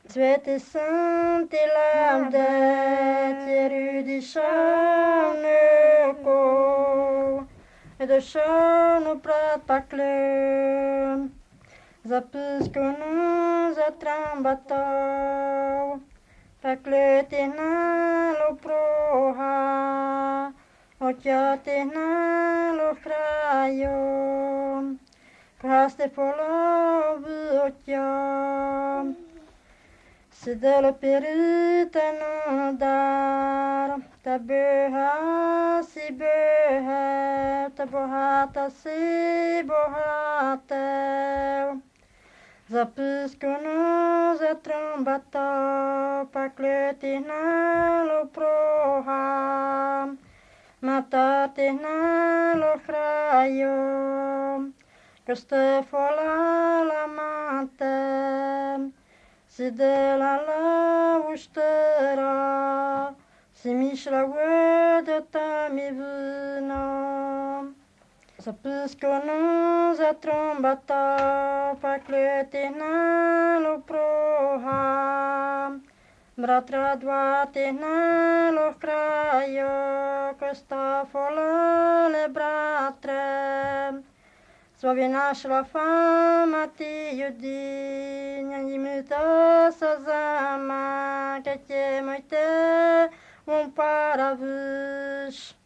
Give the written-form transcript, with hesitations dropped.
Svete sainte lamdet ger di sjönöko de sjön och pratpakle zapiskonu zatrambatau pakle tehna lo proha okja tehna lo frayo praste polo okja Sidel peruten dar tabeha si beha tabohata si bohate zapiskunu zatrambata pakletina lo proha matatina lo frayo Köste fola la mate Si de la ustera, si mișla de ta mi vina. Să pisconu za trombata, pakletina lo proha. Bratra dvatina lo krajo, kosta fola le bratre. Sławie naszła fama ty judinia, nim to sa zama, kecie moj te, on para wysz.